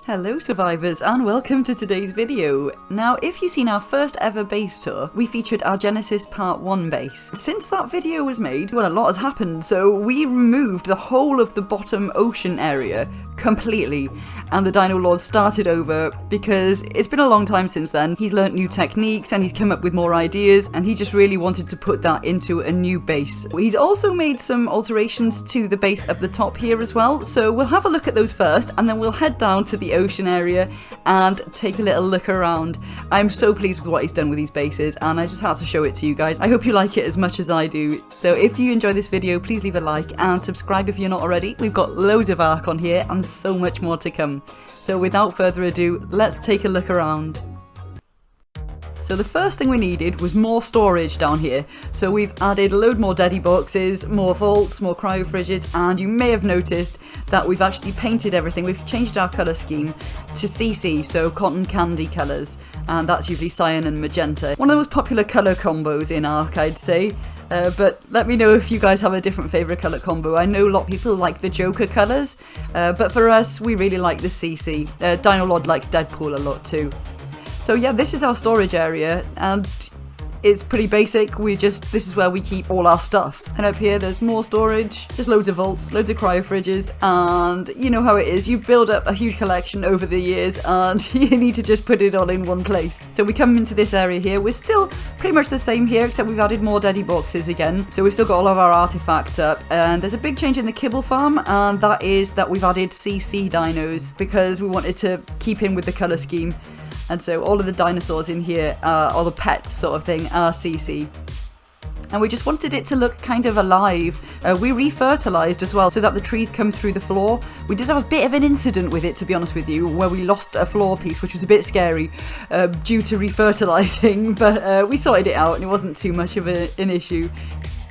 Hello survivors and welcome to today's video. Now if you've seen our first ever base tour, we featured our Genesis Part 1 base. Since that video was made, well, a lot has happened, so we removed the whole of the bottom ocean area completely, and the Dino Lord started over because it's been a long time since then. He's learnt new techniques and he's come up with more ideas, and he just really wanted to put that into a new base. He's also made some alterations to the base up the top here as well, so we'll have a look at those first and then we'll head down to the ocean area and take a little look around. I'm so pleased with what he's done with these bases and I just had to show it to you guys. I hope you like it as much as I do. So if you enjoy this video, please leave a like and subscribe if you're not already. We've got loads of Ark on here and so much more to come. So without further ado, let's take a look around. So the first thing we needed was more storage down here. So we've added a load more daddy boxes, more vaults, more cryo fridges, and you may have noticed that we've actually painted everything. We've changed our colour scheme to CC, so cotton candy colours, and that's usually cyan and magenta. One of the most popular colour combos in Ark, I'd say. But let me know if you guys have a different favourite colour combo. I know a lot of people like the Joker colours, but for us, we really like the CC. Dino Lord likes Deadpool a lot too. So yeah, this is our storage area, and it's pretty basic. This is where we keep all our stuff. And up here, there's more storage. There's loads of vaults, loads of cryo fridges, and you know how it is. You build up a huge collection over the years, and you need to just put it all in one place. So we come into this area here. We're still pretty much the same here, except we've added more daddy boxes again. So we've still got all of our artifacts up, and there's a big change in the kibble farm, and that is that we've added CC dinos because we wanted to keep in with the colour scheme. And so all of the dinosaurs in here, or the pets sort of thing, are CC. And we just wanted it to look kind of alive. We refertilized as well so that the trees come through the floor. We did have a bit of an incident with it, to be honest with you, where we lost a floor piece, which was a bit scary due to refertilizing, but we sorted it out and it wasn't too much of an issue.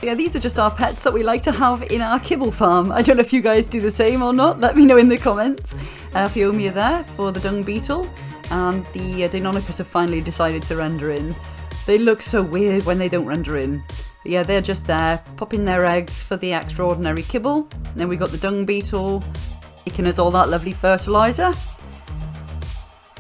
Yeah, these are just our pets that we like to have in our kibble farm. I don't know if you guys do the same or not. Let me know in the comments. Phiomia there for the dung beetle. And the Deinonychus have finally decided to render in. They look so weird when they don't render in. But yeah, they're just there, popping their eggs for the extraordinary kibble. And then we got the dung beetle, making us all that lovely fertiliser.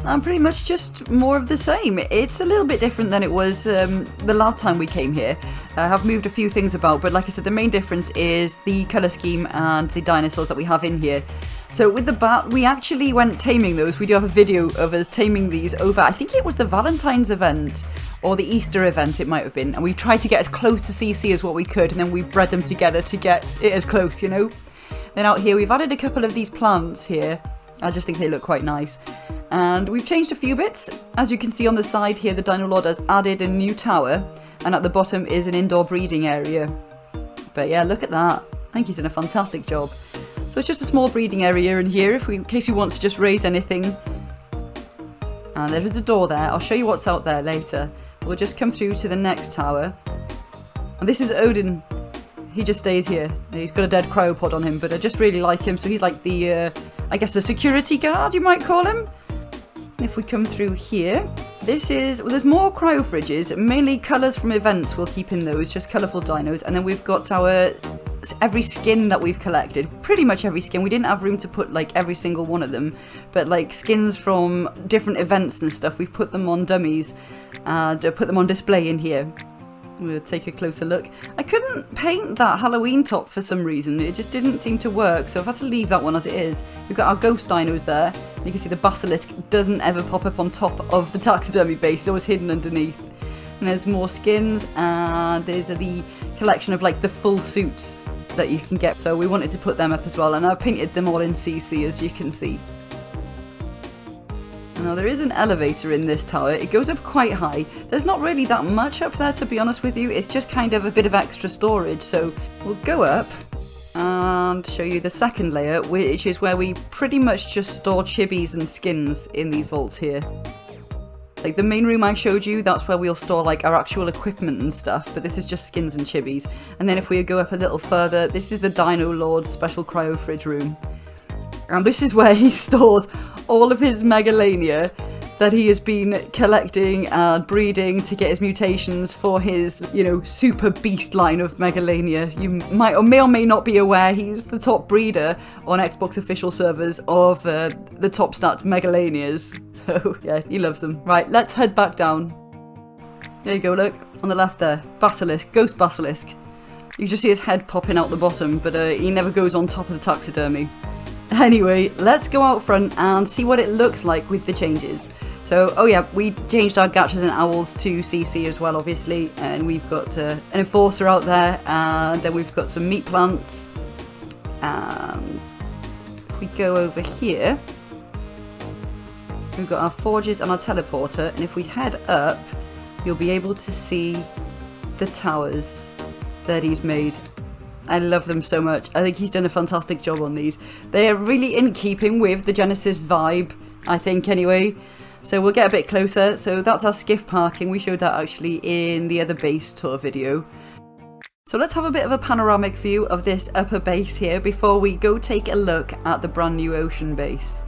And pretty much just more of the same. It's a little bit different than it was the last time we came here. I have moved a few things about, but like I said, the main difference is the colour scheme and the dinosaurs that we have in here. So with the bat, we actually went taming those. We do have a video of us taming these over, I think it was the Valentine's event or the Easter event it might have been. And we tried to get as close to CC as what we could, and then we bred them together to get it as close, you know. Then out here, we've added a couple of these plants here. I just think they look quite nice. And we've changed a few bits. As you can see on the side here, the Dino Lord has added a new tower, and at the bottom is an indoor breeding area. But yeah, look at that. I think he's done a fantastic job. So it's just a small breeding area in here in case you want to just raise anything. And there is a door there. I'll show you what's out there later. We'll just come through to the next tower. And this is Odin. He just stays here. He's got a dead cryopod on him, but I just really like him. So he's like the, I guess the security guard, you might call him. If we come through here, there's more cryo fridges, mainly colours from events we'll keep in those, just colourful dinos. And then we've got every skin that we've collected, pretty much every skin. We didn't have room to put like every single one of them, but like skins from different events and stuff, we've put them on dummies and put them on display in here. We'll take a closer look. I couldn't paint that Halloween top for some reason. It just didn't seem to work, so I've had to leave that one as it is. We've got our ghost dinos there. You can see the basilisk doesn't ever pop up on top of the taxidermy base. It's always hidden underneath. And there's more skins, and there's the collection of like the full suits that you can get. So we wanted to put them up as well, and I've painted them all in CC, as you can see. Now there is an elevator in this tower. It goes up quite high. There's not really that much up there, to be honest with you. It's just kind of a bit of extra storage. So we'll go up and show you the second layer, which is where we pretty much just store chibis and skins in these vaults here. Like the main room I showed you, that's where we'll store like our actual equipment and stuff, but this is just skins and chibis. And then if we go up a little further, this is the Dino Lord's special cryo fridge room. And this is where he stores all of his megalania. that he has been collecting and breeding to get his mutations for his, you know, super beast line of Megalania. You may or may not be aware, he's the top breeder on Xbox official servers of the top stats Megalanias. So yeah, he loves them. Right, let's head back down. There you go, look, on the left there, Basilisk, Ghost Basilisk. You just see his head popping out the bottom, but he never goes on top of the taxidermy. Anyway, let's go out front and see what it looks like with the changes. So, oh yeah, we changed our Gachas and Owls to CC as well, obviously, and we've got an Enforcer out there, and then we've got some meat plants. And if we go over here, we've got our Forges and our Teleporter, and if we head up, you'll be able to see the towers that he's made. I love them so much. I think he's done a fantastic job on these. They are really in keeping with the Genesis vibe, I think, anyway. So we'll get a bit closer. So that's our skiff parking. We showed that actually in the other base tour video. So let's have a bit of a panoramic view of this upper base here before we go take a look at the brand new ocean base.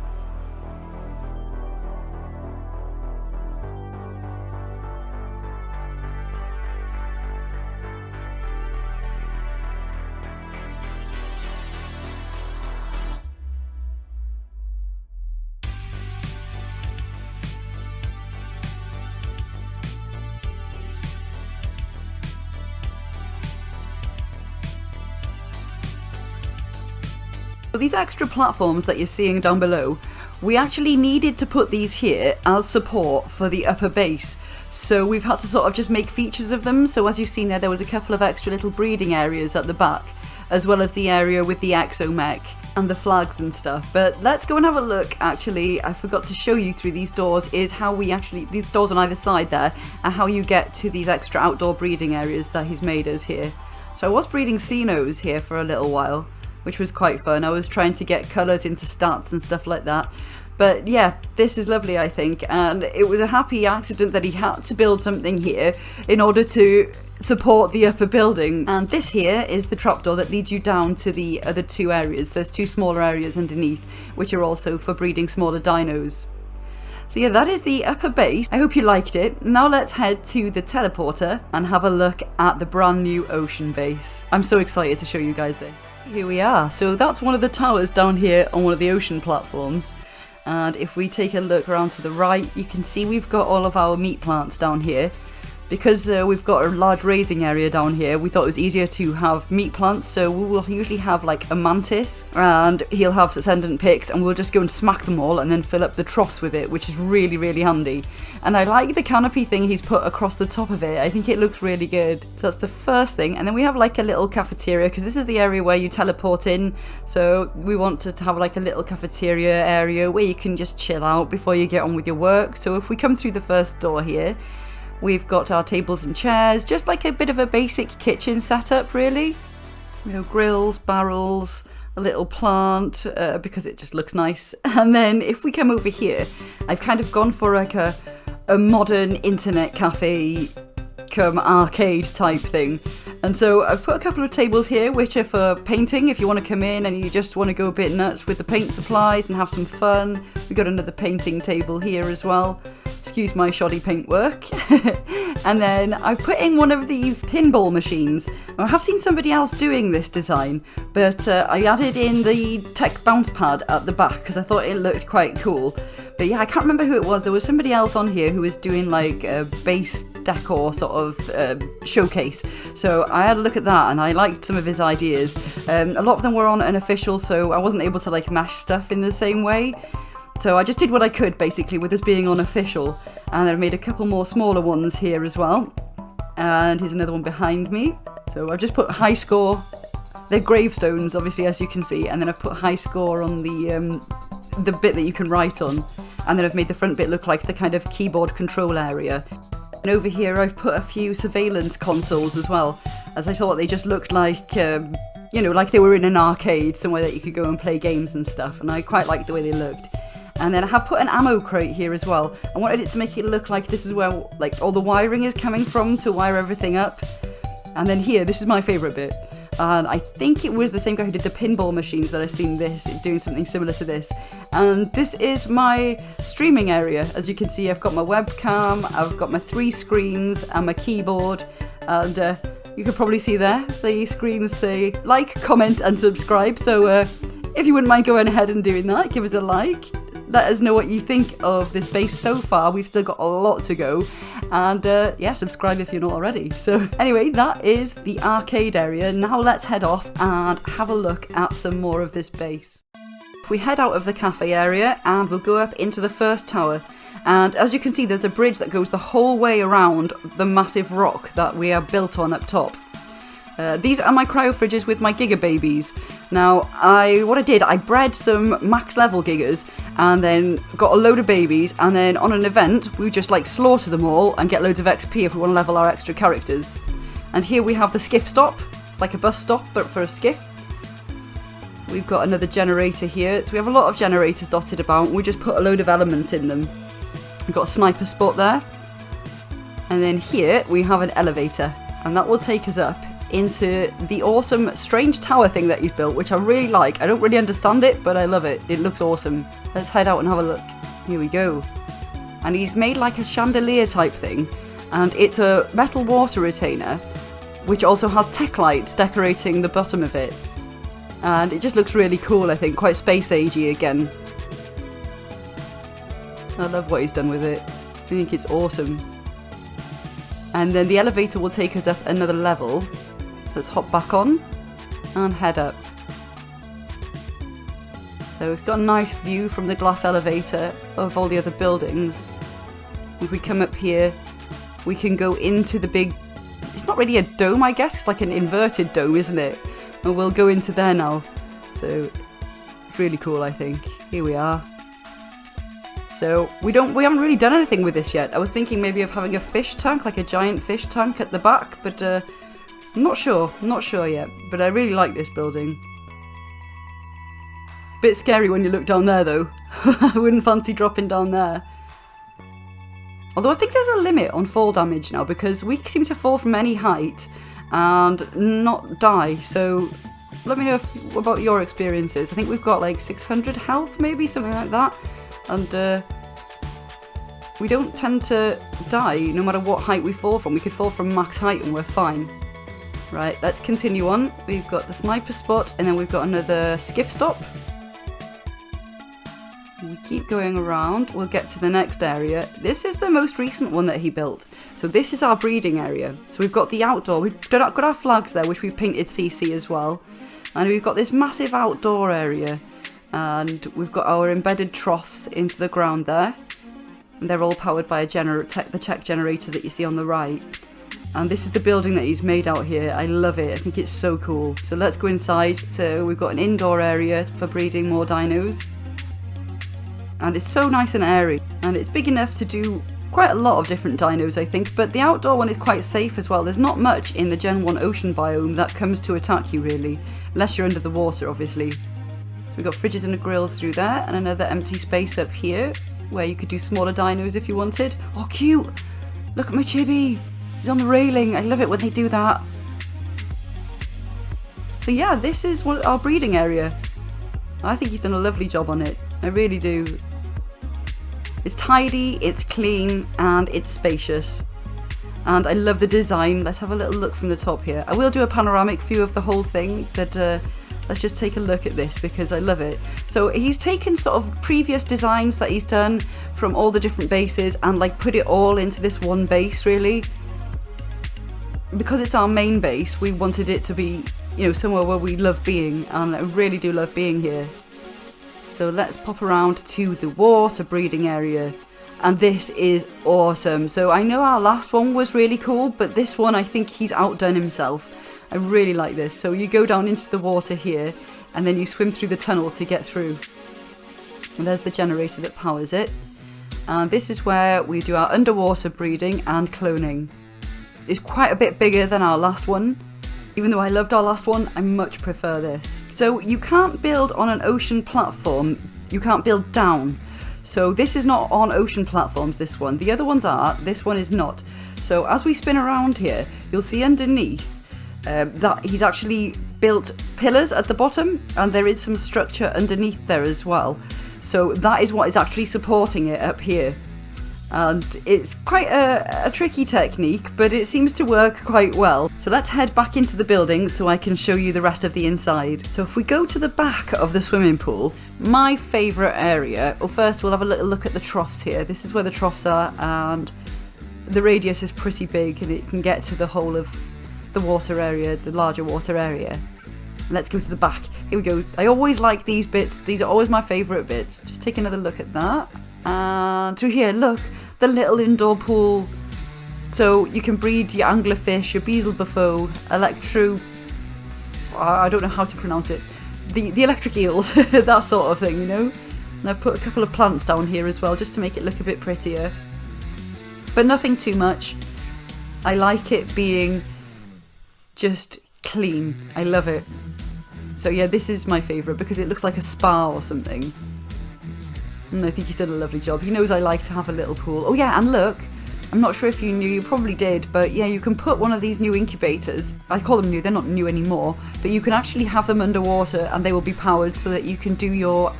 These extra platforms that you're seeing down below, we actually needed to put these here as support for the upper base. So we've had to sort of just make features of them. So as you've seen there was a couple of extra little breeding areas at the back, as well as the area with the exomech and the flags and stuff. But let's go and have a look. Actually, I forgot to show you through these doors is how we actually, these doors on either side there, are how you get to these extra outdoor breeding areas that he's made us here. So I was breeding Xenos here for a little while, which was quite fun. I was trying to get colours into stats and stuff like that. But yeah, this is lovely, I think, and it was a happy accident that he had to build something here in order to support the upper building. And this here is the trapdoor that leads you down to the other two areas. There's two smaller areas underneath, which are also for breeding smaller dinos. So yeah, that is the upper base. I hope you liked it. Now let's head to the teleporter and have a look at the brand new ocean base. I'm so excited to show you guys this. Here we are. So that's one of the towers down here on one of the ocean platforms. And if we take a look around to the right, you can see we've got all of our meat plants down here. Because we've got a large raising area down here, we thought it was easier to have meat plants, so we will usually have like a mantis, and he'll have ascendant picks, and we'll just go and smack them all and then fill up the troughs with it, which is really, really handy. And I like the canopy thing he's put across the top of it. I think it looks really good. So that's the first thing. And then we have like a little cafeteria, because this is the area where you teleport in, so we want to have like a little cafeteria area where you can just chill out before you get on with your work. So if we come through the first door here, we've got our tables and chairs, just like a bit of a basic kitchen setup, really. You know, grills, barrels, a little plant, because it just looks nice. And then if we come over here, I've kind of gone for like a modern internet cafe come arcade type thing. And so I've put a couple of tables here which are for painting if you want to come in and you just want to go a bit nuts with the paint supplies and have some fun. We've got another painting table here as well. Excuse my shoddy paint work. And then I've put in one of these pinball machines. I have seen somebody else doing this design, but I added in the tech bounce pad at the back because I thought it looked quite cool. But yeah, I can't remember who it was. There was somebody else on here who was doing like a base decor sort of showcase. So I had a look at that and I liked some of his ideas. A lot of them were on unofficial, so I wasn't able to like mash stuff in the same way. So I just did what I could basically with this being unofficial. And then I've made a couple more smaller ones here as well. And here's another one behind me. So I've just put high score. They're gravestones, obviously, as you can see. And then I've put high score on the bit that you can write on. And then I've made the front bit look like the kind of keyboard control area. And over here I've put a few surveillance consoles as well, as I thought they just looked like, you know, like they were in an arcade, somewhere that you could go and play games and stuff, and I quite liked the way they looked. And then I have put an ammo crate here as well. I wanted it to make it look like this is where like all the wiring is coming from to wire everything up. And then here, this is my favourite bit. and I think it was the same guy who did the pinball machines that I've seen this doing something similar to this. And this is my streaming area. As you can see, I've got my webcam, I've got my 3 screens and my keyboard, and you can probably see there the screens say like, comment and subscribe. So if you wouldn't mind going ahead and doing that, give us a like. Let us know what you think of this base so far. We've still got a lot to go. And yeah, subscribe if you're not already. So anyway, that is the arcade area. Now let's head off and have a look at some more of this base. If we head out of the cafe area and we'll go up into the first tower. And as you can see, there's a bridge that goes the whole way around the massive rock that we are built on up top. These are my cryo fridges with my Giga babies. Now, what I did, I bred some max level Gigas and then got a load of babies, and then on an event, we just like slaughter them all and get loads of XP if we want to level our extra characters. And here we have the skiff stop. It's like a bus stop, but for a skiff. We've got another generator here. So we have a lot of generators dotted about. We just put a load of element in them. We've got a sniper spot there. And then here we have an elevator, and that will take us up into the awesome strange tower thing that he's built, which I really like. I don't really understand it, but I love it. It looks awesome. Let's head out and have a look. Here we go. And he's made like a chandelier type thing, and it's a metal water retainer, which also has tech lights decorating the bottom of it. And it just looks really cool, I think. Quite space agey again. I love what he's done with it. I think it's awesome. And then the elevator will take us up another level. Let's hop back on and head up. So it's got a nice view from the glass elevator of all the other buildings. If we come up here, we can go into the big, it's not really a dome, I guess, it's like an inverted dome, isn't it? And we'll go into there now. So it's really cool, I think. Here we are. So we haven't really done anything with this yet. I was thinking maybe of having a fish tank, like a giant fish tank at the back, but I'm not sure yet. But I really like this building. Bit scary when you look down there though. I wouldn't fancy dropping down there. Although I think there's a limit on fall damage now, because we seem to fall from any height and not die. So let me know about your experiences. I think we've got like 600 health, maybe, something like that. And we don't tend to die no matter what height we fall from. We could fall from max height and we're fine. Right, let's continue on. We've got the sniper spot, and then we've got another skiff stop. We keep going around. We'll get to the next area. This is the most recent one that he built. So this is our breeding area. So we've got the outdoor. We've got our flags there, which we've painted CC as well. And we've got this massive outdoor area. And we've got our embedded troughs into the ground there. And they're all powered by the tech generator that you see on the right. And this is the building that he's made out here. I love it. I think it's so cool. So let's go inside. So we've got an indoor area for breeding more dinos. And it's so nice and airy. And it's big enough to do quite a lot of different dinos, I think. But the outdoor one is quite safe as well. There's not much in the Gen 1 ocean biome that comes to attack you, really. Unless you're under the water, obviously. We've got fridges and grills through there, and another empty space up here where you could do smaller dinos if you wanted. Oh, cute! Look at my chibi! He's on the railing. I love it when they do that. So yeah, this is our breeding area. I think he's done a lovely job on it. I really do. It's tidy, it's clean, and it's spacious. And I love the design. Let's have a little look from the top here. I will do a panoramic view of the whole thing, but let's just take a look at this because I love it. So he's taken sort of previous designs that he's done from all the different bases and like put it all into this one base, really. Because it's our main base, we wanted it to be, you know, somewhere where we love being, and I really do love being here. So let's pop around to the water breeding area. And this is awesome. So I know our last one was really cool, but this one I think he's outdone himself. I really like this. So you go down into the water here, and then you swim through the tunnel to get through. And there's the generator that powers it. And this is where we do our underwater breeding and cloning. It's quite a bit bigger than our last one. Even though I loved our last one, I much prefer this. So you can't build on an ocean platform. You can't build down. So this is not on ocean platforms, this one. The other ones are, this one is not. So as we spin around here, you'll see underneath that he's actually built pillars at the bottom, and there is some structure underneath there as well. So that is what is actually supporting it up here. And it's quite a tricky technique, but it seems to work quite well. So let's head back into the building so I can show you the rest of the inside. So if we go to the back of the swimming pool, my favourite area, well, first we'll have a little look at the troughs here. This is where the troughs are, and the radius is pretty big and it can get to the whole of the water area, the larger water area. Let's go to the back. Here we go. I always like these bits. These are always my favourite bits. Just take another look at that. And through here, look, the little indoor pool. So you can breed your anglerfish, your beelzebufo, I don't know how to pronounce it. The electric eels, that sort of thing, you know. And I've put a couple of plants down here as well, just to make it look a bit prettier. But nothing too much. I like it being just clean. I love it. So yeah, this is my favourite because it looks like a spa or something. And I think he's done a lovely job. He knows I like to have a little pool. Oh yeah, and look, I'm not sure if you knew, you probably did, but yeah, you can put one of these new incubators. I call them new, they're not new anymore, but you can actually have them underwater and they will be powered so that you can do your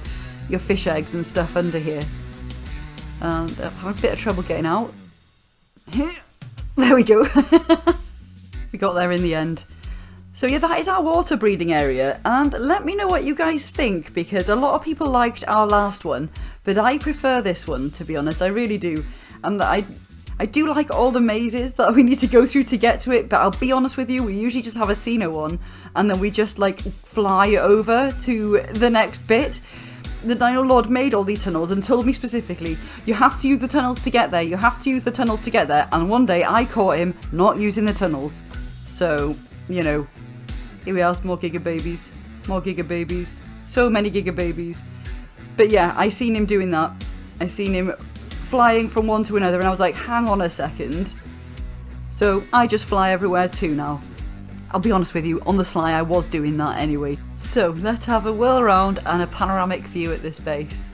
fish eggs and stuff under here. And I'm having a bit of trouble getting out. There we go. We got there in the end. So yeah, that is our water breeding area, and let me know what you guys think, because a lot of people liked our last one, but I prefer this one, to be honest, I really do. And I do like all the mazes that we need to go through to get to it, but I'll be honest with you, we usually just have a Cena one, and then we just like fly over to the next bit. The Dino Lord made all these tunnels and told me specifically, you have to use the tunnels to get there, you have to use the tunnels to get there, and one day I caught him not using the tunnels. So, you know, here we are, more Giga babies, so many Giga babies. But yeah, I seen him doing that. I seen him flying from one to another, and I was like, hang on a second. So I just fly everywhere too now. I'll be honest with you, on the sly I was doing that anyway. So let's have a whirl around and a panoramic view at this base.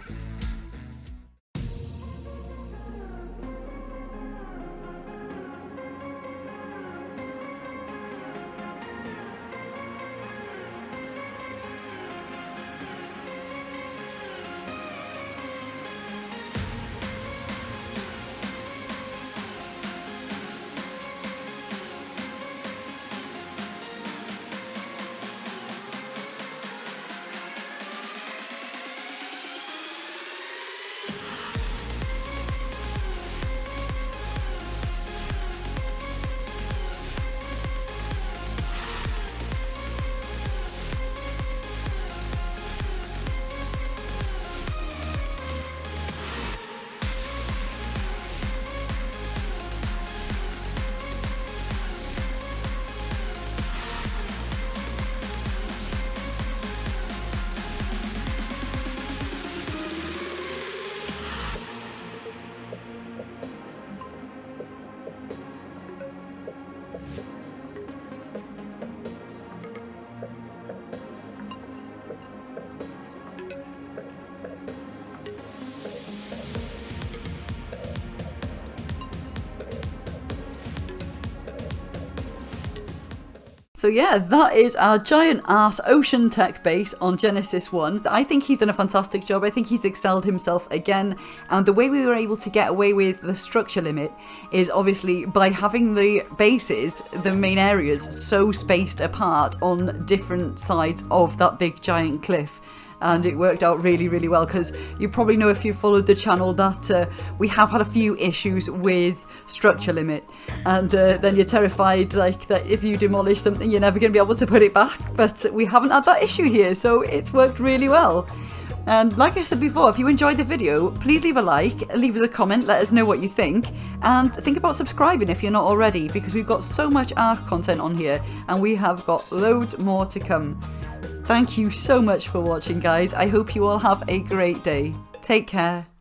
So yeah, that is our giant ass ocean tech base on Genesis 1. I think he's done a fantastic job. I think he's excelled himself again. And the way we were able to get away with the structure limit is obviously by having the bases, the main areas, so spaced apart on different sides of that big giant cliff. And it worked out really, really well, because you probably know if you followed the channel that we have had a few issues with structure limit, and then you're terrified like that if you demolish something you're never going to be able to put it back, but we haven't had that issue here, so it's worked really well. And like I said before, if you enjoyed the video, please leave a like, leave us a comment, let us know what you think, and think about subscribing if you're not already, because we've got so much Ark content on here and we have got loads more to come. Thank you so much for watching, guys. I hope you all have a great day. Take care.